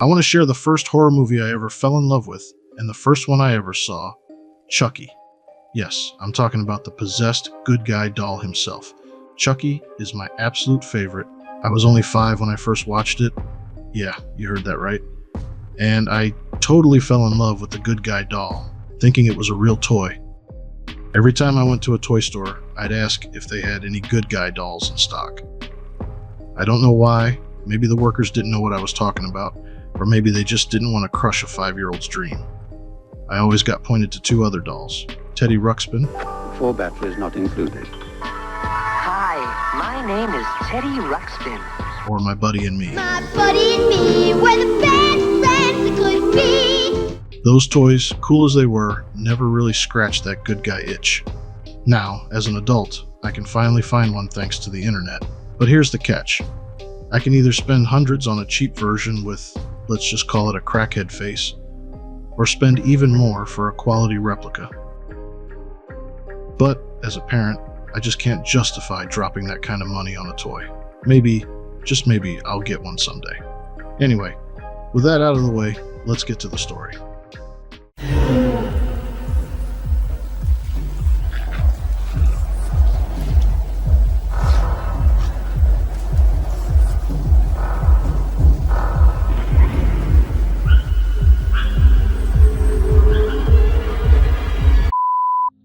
I want to share the first horror movie I ever fell in love with, and the first one I ever saw, Chucky. Yes, I'm talking about the possessed good guy doll himself. Chucky is my absolute favorite. I was only 5 when I first watched it. Yeah, you heard that right. And I totally fell in love with the good guy doll, thinking it was a real toy. Every time I went to a toy store, I'd ask if they had any good guy dolls in stock. I don't know why. Maybe the workers didn't know what I was talking about, or maybe they just didn't want to crush a 5-year-old's dream. I always got pointed to 2 other dolls, Teddy Ruxpin. 4 batteries not included. Hi, my name is Teddy Ruxpin. Or My Buddy and Me. My buddy and me were the best friends that could be. Those toys, cool as they were, never really scratched that good guy itch. Now, as an adult, I can finally find one thanks to the internet. But here's the catch. I can either spend hundreds on a cheap version with, let's just call it a crackhead face, or spend even more for a quality replica. But, as a parent, I just can't justify dropping that kind of money on a toy. Maybe, just maybe, I'll get one someday. Anyway, with that out of the way, let's get to the story.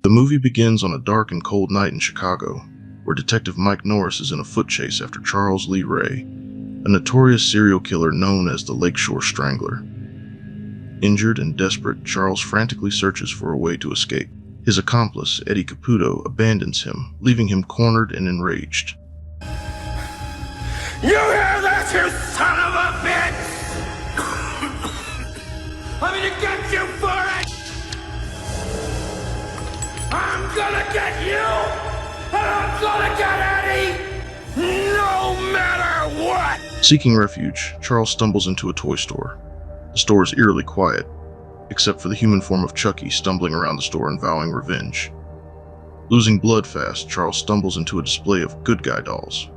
The movie begins on a dark and cold night in Chicago, where Detective Mike Norris is in a foot chase after Charles Lee Ray, a notorious serial killer known as the Lakeshore Strangler. Injured and desperate, Charles frantically searches for a way to escape. His accomplice, Eddie Caputo, abandons him, leaving him cornered and enraged. You hear that, you son of a bitch? I'm gonna get you for it! I'm gonna get you! And I'm gonna get Eddie! No matter what! Seeking refuge, Charles stumbles into a toy store. The store is eerily quiet, except for the human form of Chucky stumbling around the store and vowing revenge. Losing blood fast, Charles stumbles into a display of good guy dolls.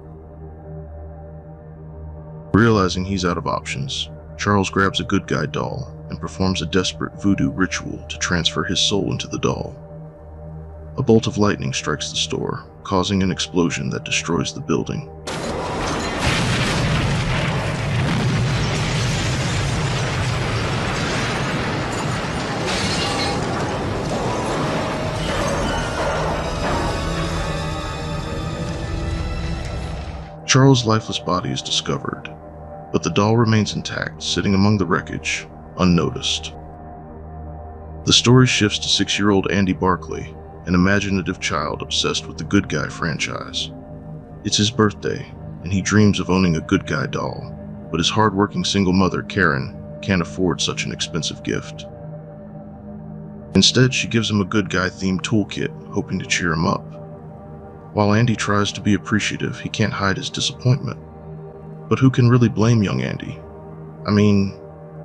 Realizing he's out of options, Charles grabs a good guy doll and performs a desperate voodoo ritual to transfer his soul into the doll. A bolt of lightning strikes the store, causing an explosion that destroys the building. Charles' lifeless body is discovered, but the doll remains intact, sitting among the wreckage, unnoticed. The story shifts to 6-year-old Andy Barclay, an imaginative child obsessed with the Good Guy franchise. It's his birthday, and he dreams of owning a good guy doll, but his hard-working single mother, Karen, can't afford such an expensive gift. Instead, she gives him a good guy-themed toolkit, hoping to cheer him up. While Andy tries to be appreciative, he can't hide his disappointment. But who can really blame young Andy? I mean,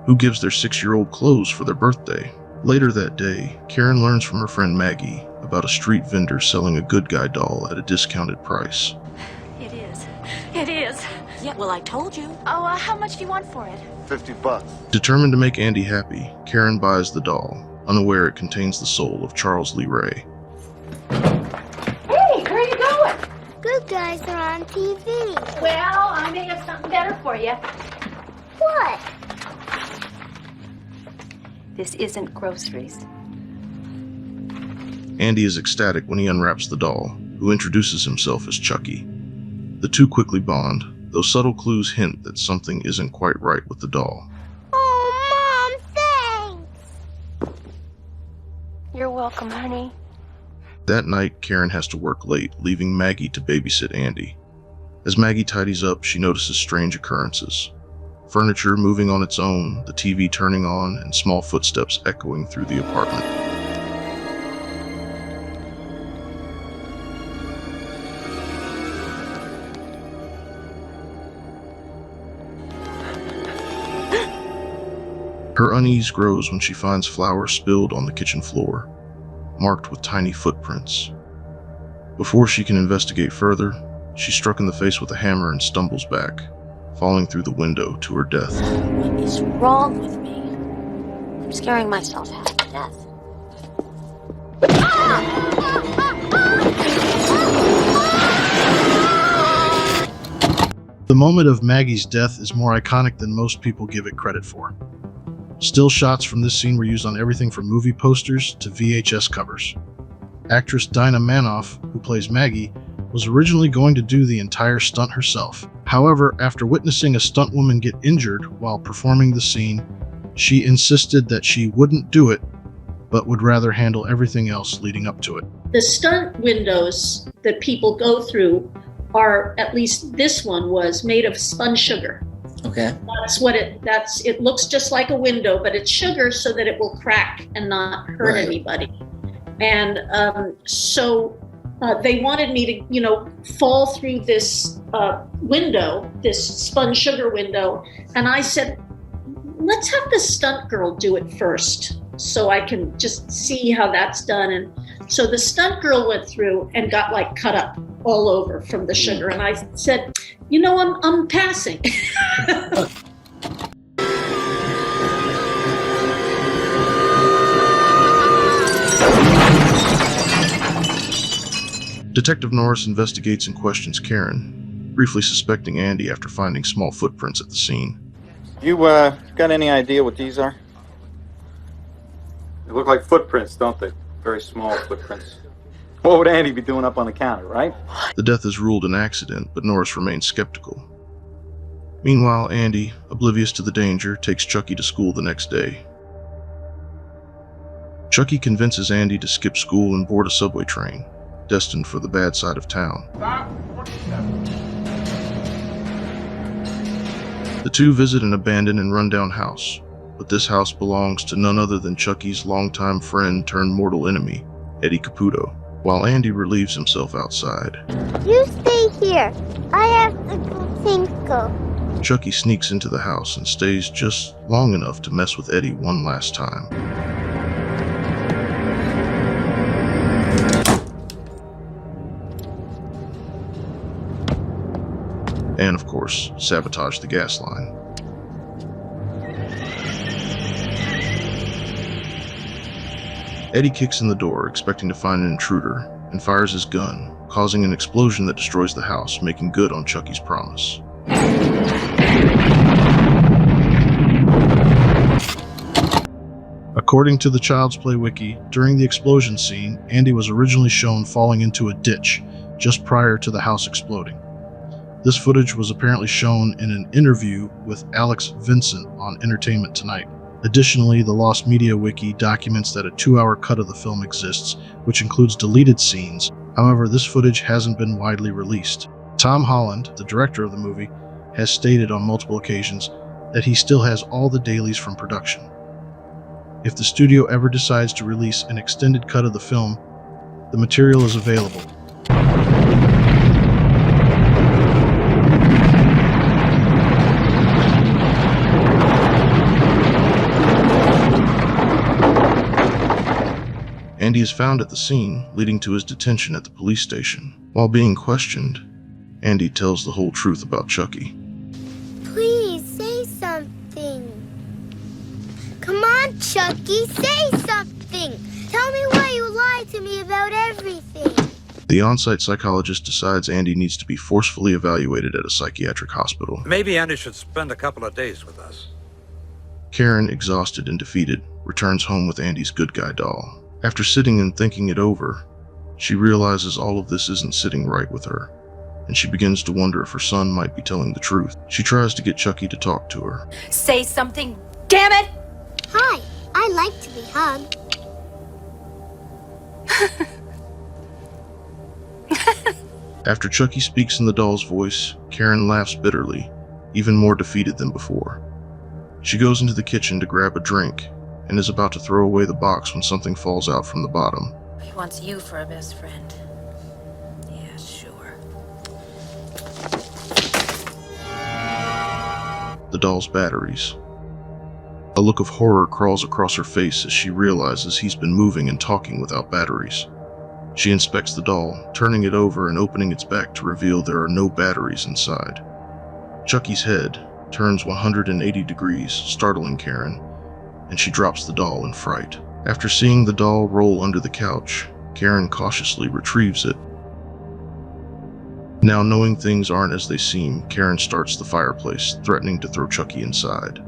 who gives their 6-year-old clothes for their birthday? Later that day, Karen learns from her friend Maggie about a street vendor selling a good guy doll at a discounted price. It is. It is. Yeah, well, I told you. Oh, how much do you want for it? $50. Determined to make Andy happy, Karen buys the doll, unaware it contains the soul of Charles Lee Ray. Hey, where are you going? Good guys are on TV. Well, I may have something better for you. What? This isn't groceries. Andy is ecstatic when he unwraps the doll, who introduces himself as Chucky. The two quickly bond, though subtle clues hint that something isn't quite right with the doll. Oh, Mom, thanks. You're welcome, honey. That night, Karen has to work late, leaving Maggie to babysit Andy. As Maggie tidies up, she notices strange occurrences. Furniture moving on its own, the TV turning on, and small footsteps echoing through the apartment. Her unease grows when she finds flour spilled on the kitchen floor, marked with tiny footprints. Before she can investigate further, she's struck in the face with a hammer and stumbles back, falling through the window to her death. What is wrong with me? I'm scaring myself half to death. The moment of Maggie's death is more iconic than most people give it credit for. Still shots from this scene were used on everything from movie posters to VHS covers. Actress Dinah Manoff, who plays Maggie, was originally going to do the entire stunt herself. However, after witnessing a stuntwoman get injured while performing the scene, she insisted that she wouldn't do it, but would rather handle everything else leading up to it. The stunt windows that people go through are, at least this one was, made of spun sugar. Okay. It looks just like a window, but it's sugar so that it will crack and not hurt anybody. And so they wanted me to, fall through this window, this spun sugar window. And I said, let's have the stunt girl do it first so I can just see how that's done. And so the stunt girl went through and got cut up all over from the sugar. And I said, I'm passing. Detective Norris investigates and questions Karen, briefly suspecting Andy after finding small footprints at the scene. You got any idea what these are? They look like footprints, don't they? Very small footprints. What would Andy be doing up on the counter, right? The death is ruled an accident, but Norris remains skeptical. Meanwhile, Andy, oblivious to the danger, takes Chucky to school the next day. Chucky convinces Andy to skip school and board a subway train, destined for the bad side of town. The two visit an abandoned and rundown house, but this house belongs to none other than Chucky's longtime friend turned mortal enemy, Eddie Caputo, while Andy relieves himself outside. You stay here. I have to go tinkle. Chucky sneaks into the house and stays just long enough to mess with Eddie one last time. And, of course, sabotage the gas line. Eddie kicks in the door, expecting to find an intruder, and fires his gun, causing an explosion that destroys the house, making good on Chucky's promise. According to the Child's Play wiki, during the explosion scene, Andy was originally shown falling into a ditch just prior to the house exploding. This footage was apparently shown in an interview with Alex Vincent on Entertainment Tonight. Additionally, the Lost Media Wiki documents that a 2-hour cut of the film exists, which includes deleted scenes. However, this footage hasn't been widely released. Tom Holland, the director of the movie, has stated on multiple occasions that he still has all the dailies from production. If the studio ever decides to release an extended cut of the film, the material is available. Andy is found at the scene, leading to his detention at the police station. While being questioned, Andy tells the whole truth about Chucky. Please say something. Come on, Chucky, say something. Tell me why you lied to me about everything. The on-site psychologist decides Andy needs to be forcefully evaluated at a psychiatric hospital. Maybe Andy should spend a couple of days with us. Karen, exhausted and defeated, returns home with Andy's good guy doll. After sitting and thinking it over, she realizes all of this isn't sitting right with her, and she begins to wonder if her son might be telling the truth. She tries to get Chucky to talk to her. Say something, damn it! Hi, I like to be hugged. After Chucky speaks in the doll's voice, Karen laughs bitterly, even more defeated than before. She goes into the kitchen to grab a drink, and is about to throw away the box when something falls out from the bottom. He wants you for a best friend. Yeah, sure. The doll's batteries. A look of horror crawls across her face as she realizes he's been moving and talking without batteries. She inspects the doll, turning it over and opening its back to reveal there are no batteries inside. Chucky's head turns 180 degrees, startling Karen, and she drops the doll in fright. After seeing the doll roll under the couch, Karen cautiously retrieves it. Now knowing things aren't as they seem, Karen starts the fireplace, threatening to throw Chucky inside.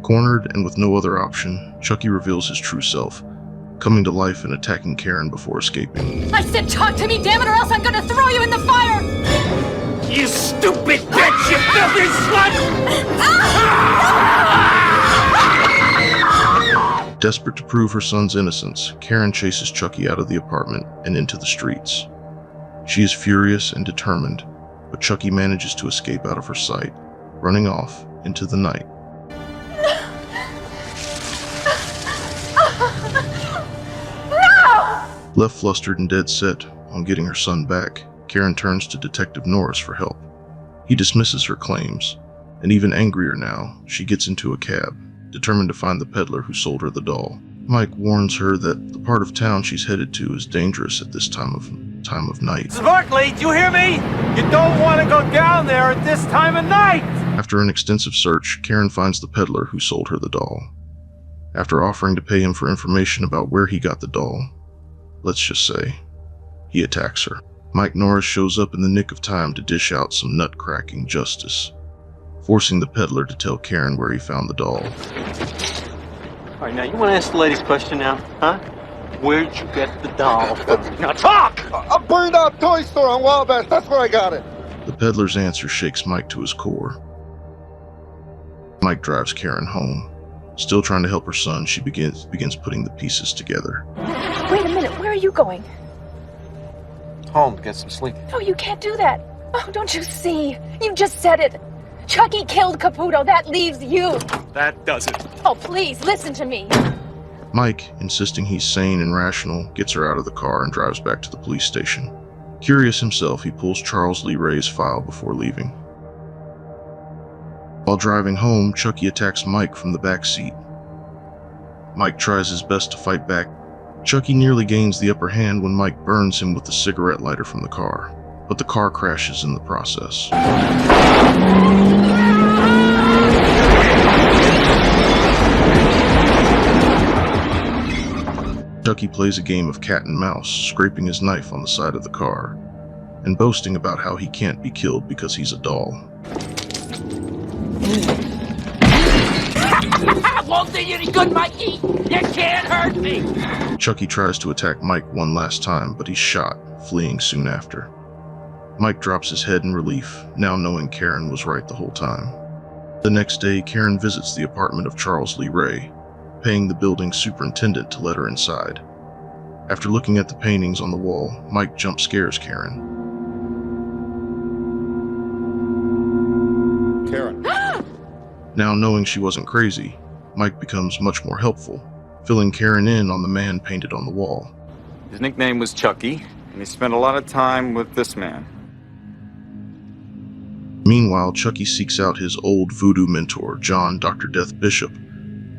Cornered and with no other option, Chucky reveals his true self, coming to life and attacking Karen before escaping. I said talk to me, damn it, or else I'm gonna throw you in the fire! You stupid bitch, you filthy slut! Desperate to prove her son's innocence, Karen chases Chucky out of the apartment and into the streets. She is furious and determined, but Chucky manages to escape out of her sight, running off into the night. Left flustered and dead set on getting her son back, Karen turns to Detective Norris for help. He dismisses her claims, and even angrier now, she gets into a cab, determined to find the peddler who sold her the doll. Mike warns her that the part of town she's headed to is dangerous at this time of night. Mrs. Barclay, do you hear me? You don't want to go down there at this time of night! After an extensive search, Karen finds the peddler who sold her the doll. After offering to pay him for information about where he got the doll, let's just say, he attacks her. Mike Norris shows up in the nick of time to dish out some nut-cracking justice, forcing the peddler to tell Karen where he found the doll. All right, now you want to ask the lady's question now, huh? Where'd you get the doll from? Now talk! A burned-out toy store on Wabash. That's where I got it. The peddler's answer shakes Mike to his core. Mike drives Karen home. Still trying to help her son, she begins putting the pieces together. Wait a minute, where are you going? Home to get some sleep. No, you can't do that. Oh, don't you see? You just said it. Chucky killed Caputo. That leaves you. That does it. Oh, please, listen to me. Mike, insisting he's sane and rational, gets her out of the car and drives back to the police station. Curious himself, he pulls Charles Lee Ray's file before leaving. While driving home, Chucky attacks Mike from the back seat. Mike tries his best to fight back. Chucky nearly gains the upper hand when Mike burns him with the cigarette lighter from the car, but the car crashes in the process. Chucky plays a game of cat and mouse, scraping his knife on the side of the car, and boasting about how he can't be killed because he's a doll. Won't do you any good, Mikey! You can't hurt me! Chucky tries to attack Mike one last time, but he's shot, fleeing soon after. Mike drops his head in relief, now knowing Karen was right the whole time. The next day, Karen visits the apartment of Charles Lee Ray, paying the building superintendent to let her inside. After looking at the paintings on the wall, Mike jump scares Karen. Karen. Now knowing she wasn't crazy, Mike becomes much more helpful, filling Karen in on the man painted on the wall. His nickname was Chucky, and he spent a lot of time with this man. Meanwhile, Chucky seeks out his old voodoo mentor, John Dr. Death Bishop,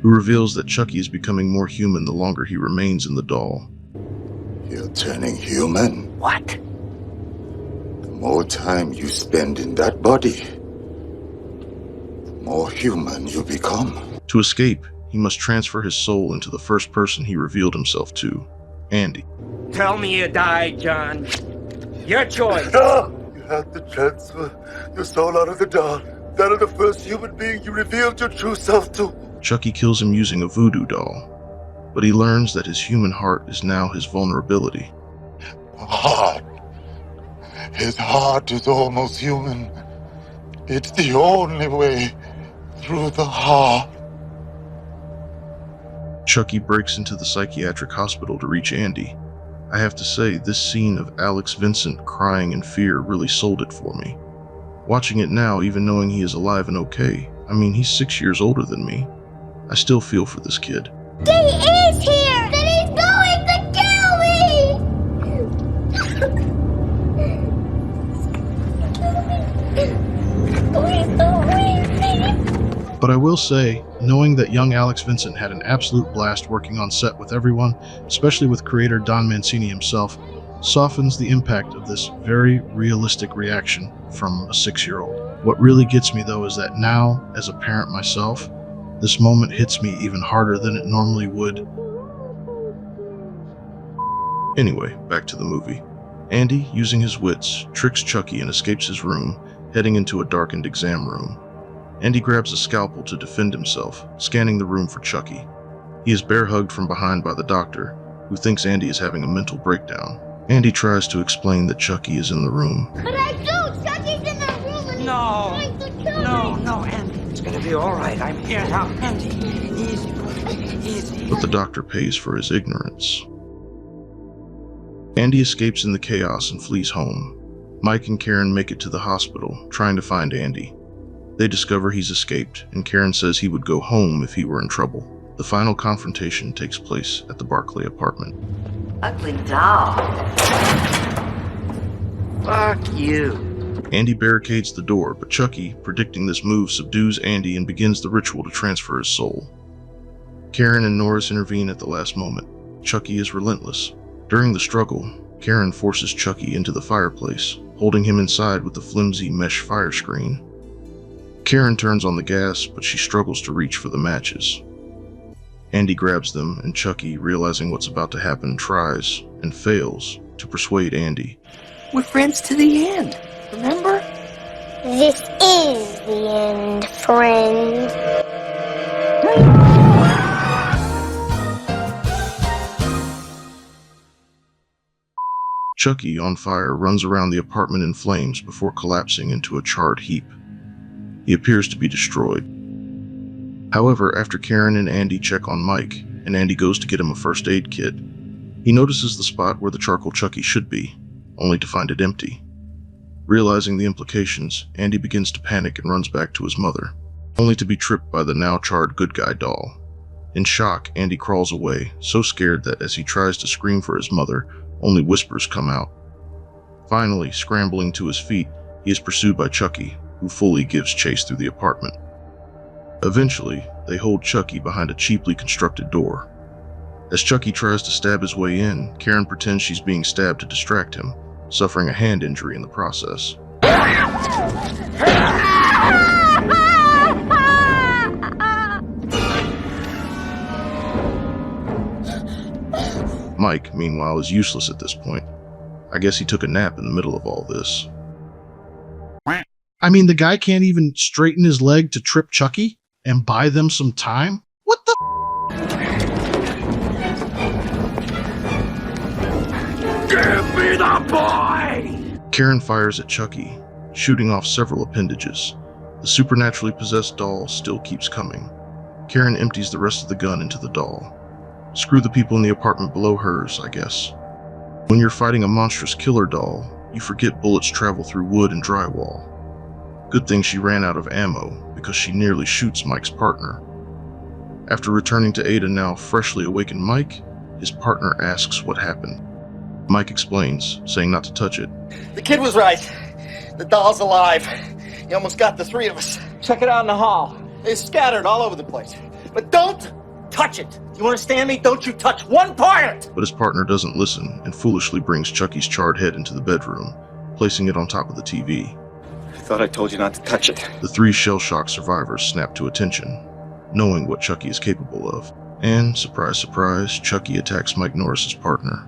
who reveals that Chucky is becoming more human the longer he remains in the doll. You're turning human? What? The more time you spend in that body, the more human you become. To escape, he must transfer his soul into the first person he revealed himself to, Andy. Tell me you died, John. Your choice. No! You had to transfer your soul out of the doll. That of the first human being you revealed your true self to. Chucky kills him using a voodoo doll, but he learns that his human heart is now his vulnerability. Heart. His heart is almost human. It's the only way through the heart. Chucky breaks into the psychiatric hospital to reach Andy. I have to say, this scene of Alex Vincent crying in fear really sold it for me. Watching it now, even knowing he is alive and okay, I mean, he's 6 years older than me. I still feel for this kid. He is here! Then he's going to kill me! Please don't leave me! But I will say, knowing that young Alex Vincent had an absolute blast working on set with everyone, especially with creator Don Mancini himself, softens the impact of this very realistic reaction from a 6-year-old. What really gets me though is that now, as a parent myself, this moment hits me even harder than it normally would. Anyway, back to the movie. Andy, using his wits, tricks Chucky and escapes his room, heading into a darkened exam room. Andy grabs a scalpel to defend himself, scanning the room for Chucky. He is bear-hugged from behind by the doctor, who thinks Andy is having a mental breakdown. Andy tries to explain that Chucky is in the room. But I do! Chucky's in the room and No. he's trying to kill me! No, Andy. It's gonna be all right. I'm here now. Andy, easy. Easy. But the doctor pays for his ignorance. Andy escapes in the chaos and flees home. Mike and Karen make it to the hospital, trying to find Andy. They discover he's escaped, and Karen says he would go home if he were in trouble. The final confrontation takes place at the Barclay apartment. Ugly doll. Fuck you. Andy barricades the door, but Chucky, predicting this move, subdues Andy and begins the ritual to transfer his soul. Karen and Norris intervene at the last moment. Chucky is relentless. During the struggle, Karen forces Chucky into the fireplace, holding him inside with the flimsy mesh fire screen. Karen turns on the gas, but she struggles to reach for the matches. Andy grabs them, and Chucky, realizing what's about to happen, tries, and fails, to persuade Andy. We're friends to the end, remember? This is the end, friend. Chucky, on fire, runs around the apartment in flames before collapsing into a charred heap. He appears to be destroyed. However, after Karen and Andy check on Mike, and Andy goes to get him a first aid kit, he notices the spot where the charcoal Chucky should be, only to find it empty. Realizing the implications, Andy begins to panic and runs back to his mother, only to be tripped by the now charred good guy doll. In shock, Andy crawls away, so scared that as he tries to scream for his mother, only whispers come out. Finally, scrambling to his feet, he is pursued by Chucky, who fully gives chase through the apartment. Eventually, they hold Chucky behind a cheaply constructed door. As Chucky tries to stab his way in, Karen pretends she's being stabbed to distract him, suffering a hand injury in the process. Mike, meanwhile, is useless at this point. I guess he took a nap in the middle of all this. I mean, the guy can't even straighten his leg to trip Chucky and buy them some time? What the Give me the boy! Karen fires at Chucky, shooting off several appendages. The supernaturally possessed doll still keeps coming. Karen empties the rest of the gun into the doll. Screw the people in the apartment below hers, I guess. When you're fighting a monstrous killer doll, you forget bullets travel through wood and drywall. Good thing she ran out of ammo, because she nearly shoots Mike's partner. After returning to aid a now freshly awakened Mike, his partner asks what happened. Mike explains, saying not to touch it. The kid was right. The doll's alive. He almost got the three of us. Check it out in the hall. They're scattered all over the place. But don't touch it. You understand me? Don't you touch one part! But his partner doesn't listen and foolishly brings Chucky's charred head into the bedroom, placing it on top of the TV. I thought I told you not to touch it. The 3 shell-shock survivors snap to attention, knowing what Chucky is capable of. And, surprise, surprise, Chucky attacks Mike Norris's partner.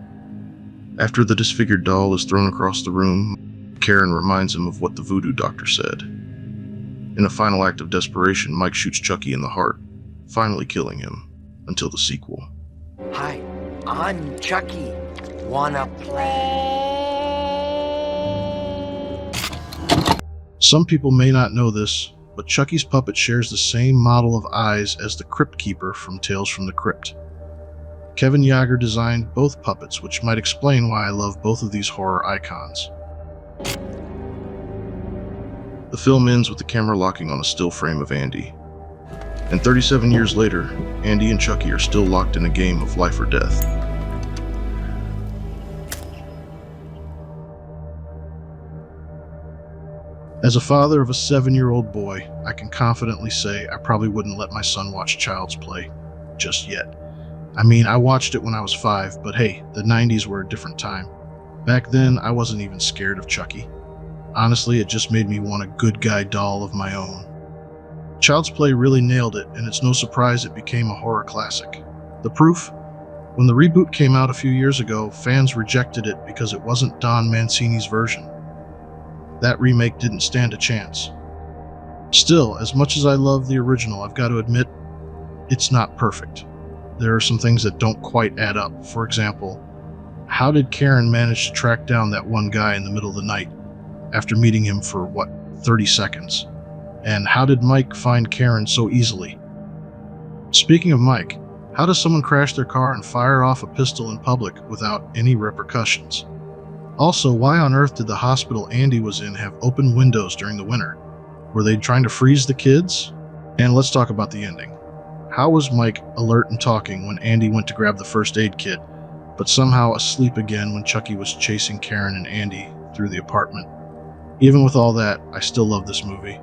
After the disfigured doll is thrown across the room, Karen reminds him of what the voodoo doctor said. In a final act of desperation, Mike shoots Chucky in the heart, finally killing him, until the sequel. Hi, I'm Chucky. Wanna play? Some people may not know this, but Chucky's puppet shares the same model of eyes as the Crypt Keeper from Tales from the Crypt. Kevin Yagher designed both puppets, which might explain why I love both of these horror icons. The film ends with the camera locking on a still frame of Andy. And 37 years later, Andy and Chucky are still locked in a game of life or death. As a father of a 7-year-old boy, I can confidently say I probably wouldn't let my son watch Child's Play just yet. I mean, I watched it when I was 5, but hey, the 90s were a different time. Back then, I wasn't even scared of Chucky. Honestly, it just made me want a good guy doll of my own. Child's Play really nailed it, and it's no surprise it became a horror classic. The proof? When the reboot came out a few years ago, fans rejected it because it wasn't Don Mancini's version. That remake didn't stand a chance. Still, as much as I love the original, I've got to admit, it's not perfect. There are some things that don't quite add up. For example, how did Karen manage to track down that one guy in the middle of the night after meeting him for, 30 seconds? And how did Mike find Karen so easily? Speaking of Mike, how does someone crash their car and fire off a pistol in public without any repercussions? Also, why on earth did the hospital Andy was in have open windows during the winter? Were they trying to freeze the kids? And let's talk about the ending. How was Mike alert and talking when Andy went to grab the first aid kit, but somehow asleep again when Chucky was chasing Karen and Andy through the apartment? Even with all that, I still love this movie.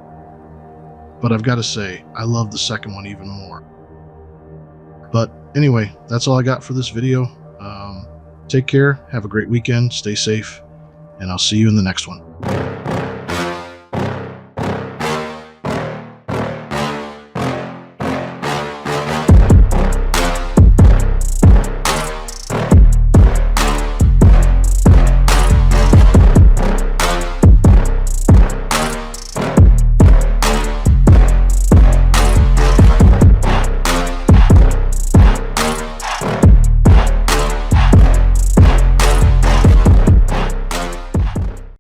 But I've got to say, I love the second one even more. But anyway, that's all I got for this video. Take care, have a great weekend, stay safe, and I'll see you in the next one.